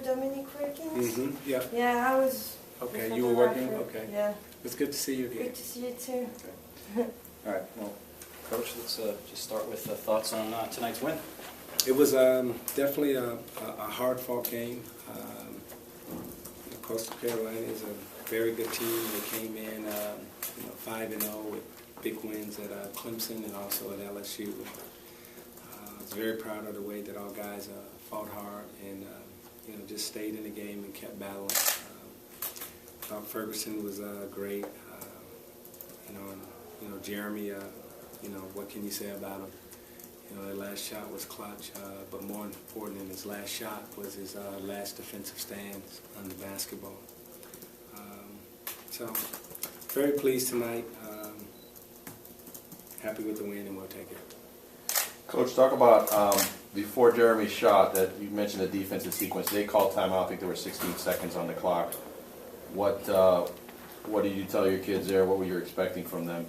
Dominic Wilkins? Mm-hmm. Yeah. Yeah, I was. Okay, you were working? Okay. Yeah. It's good to see you again. Good to see you too. Okay. All right, well, Coach, let's just start with thoughts on tonight's win. It was definitely a hard-fought game. Coastal Carolina is a very good team. They came in 5-0 with big wins at Clemson and also at LSU. I was very proud of the way that all guys fought hard and just stayed in the game and kept battling. Thought Ferguson was great. Jeremy. What can you say about him? Their last shot was clutch, but more important than his last shot was his last defensive stance on the basketball. So, very pleased tonight. Happy with the win, and we'll take it. Coach, talk about before Jeremy's shot that you mentioned the defensive sequence. They called timeout. I think there were 16 seconds on the clock. What did you tell your kids there? What were you expecting from them?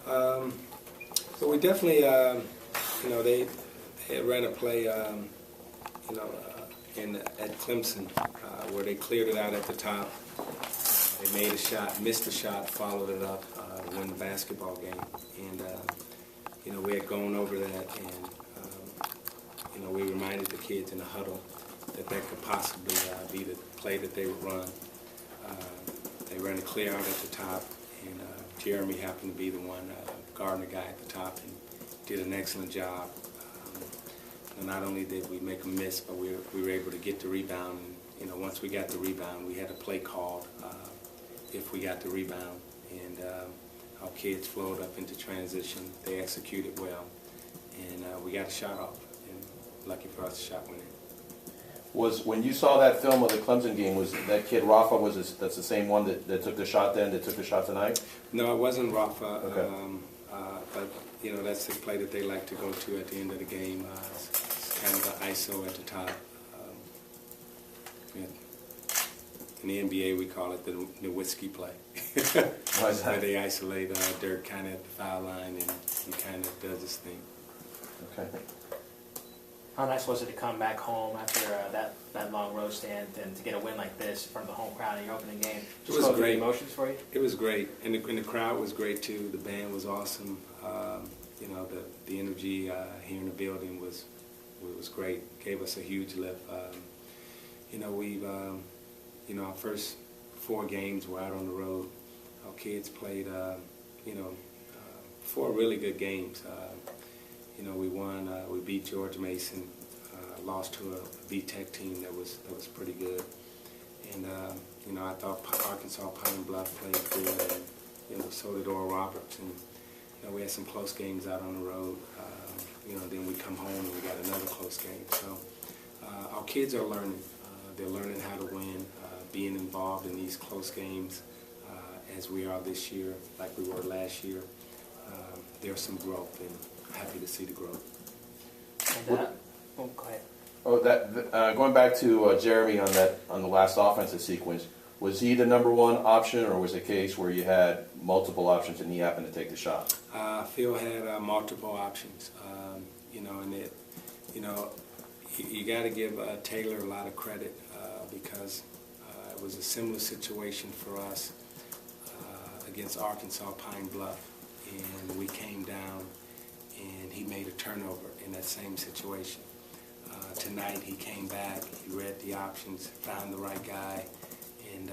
So we definitely, they ran a play, at Clemson where they cleared it out at the top. They made a shot, missed a shot, followed it up to win the basketball game. And, we had gone over that and, we reminded the kids in the huddle that could possibly be the play that they would run. They ran a clear out at the top, and Jeremy happened to be the one guarding the guy at the top and did an excellent job. Not only did we make a miss, but we were able to get the rebound. And, once we got the rebound, we had a play called if we got the rebound. And our kids flowed up into transition. They executed well, and we got a shot off. And lucky for us, the shot went in. When you saw that film of the Clemson game, was that kid Rafa, that's the same one that took the shot then, that took the shot tonight? No, it wasn't Rafa. Okay. But, that's the play that they like to go to at the end of the game. It's kind of an ISO at the top. In the NBA, we call it the whiskey play. Why is that? Where they isolate Dirk kind of at the foul line, and he kind of does his thing. Okay. How nice was it to come back home after that long road stand and to get a win like this in front of the home crowd in your opening game? It was great. Emotions for you? It was great, and the crowd was great too. The band was awesome. The energy here in the building was great. Gave us a huge lift. We've our first 4 games were out on the road. Our kids played 4 really good games. We won. We beat George Mason. Lost to a VTech team that was pretty good. And I thought Arkansas Pine Bluff played good. And so did Oral Roberts. And we had some close games out on the road. Then we come home and we got another close game. So our kids are learning. They're learning how to win, being involved in these close games as we are this year, like we were last year. There's some growth, and happy to see the growth. And, go ahead. Going back to Jeremy on the last offensive sequence, was he the number one option, or was it a case where you had multiple options and he happened to take the shot? Phil had multiple options, you got to give Taylor a lot of credit because it was a similar situation for us against Arkansas Pine Bluff, and we came down and he made a turnover in that same situation. Tonight he came back, he read the options, found the right guy, and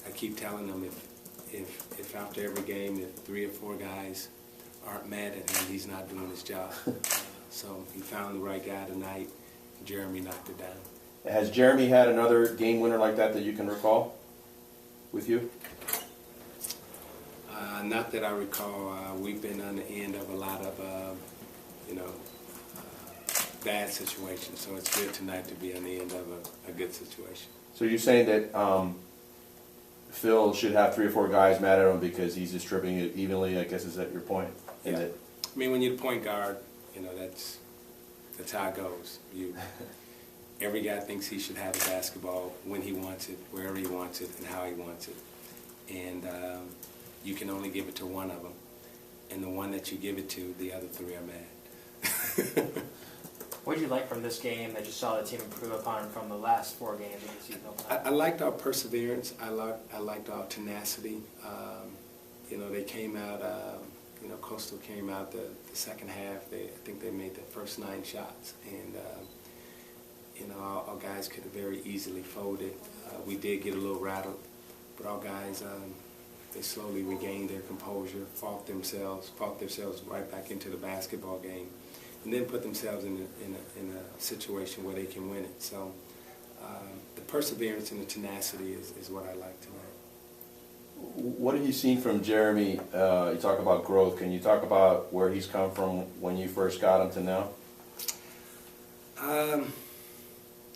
I keep telling them if after every game if 3 or 4 guys aren't mad at him, he's not doing his job. So he found the right guy tonight. Jeremy knocked it down. Has Jeremy had another game winner like that you can recall with you? Not that I recall. We've been on the end of a lot of, bad situations. So it's good tonight to be on the end of a good situation. So you're saying that Phil should have 3 or 4 guys mad at him because he's distributing it evenly, I guess, is that your point? Yeah. I mean, when you're the point guard, that's how it goes. Every guy thinks he should have the basketball when he wants it, wherever he wants it, and how he wants it. And you can only give it to one of them. And the one that you give it to, the other 3 are mad. What did you like from this game that you saw the team improve upon from the last 4 games of the season? I liked our perseverance. I liked our tenacity. They came out. Coastal came out the second half. I think they made the first 9 shots, and our guys could have very easily folded. We did get a little rattled, but our guys they slowly regained their composure, fought themselves right back into the basketball game, and then put themselves in a situation where they can win it. So the perseverance and the tenacity is what I like tonight. What have you seen from Jeremy? You talk about growth. Can you talk about where he's come from when you first got him to now?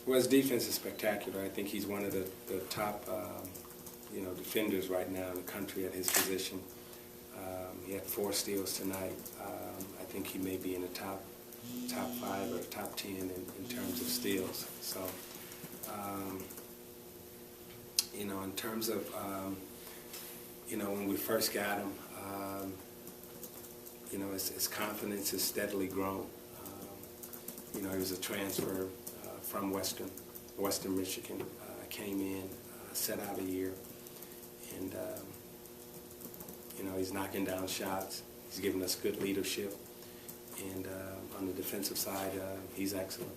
Well, his defense is spectacular. I think he's one of the top defenders right now in the country at his position. He had 4 steals tonight. I think he may be in the top 5 or top 10 in terms of steals. So, in terms of when we first got him, his confidence has steadily grown. He was a transfer from Western Michigan, came in, set out a year, and he's knocking down shots. He's giving us good leadership, and on the defensive side, he's excellent.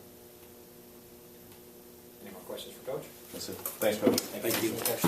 Any more questions for Coach? That's it. Thanks, Coach. Thank you. Coach.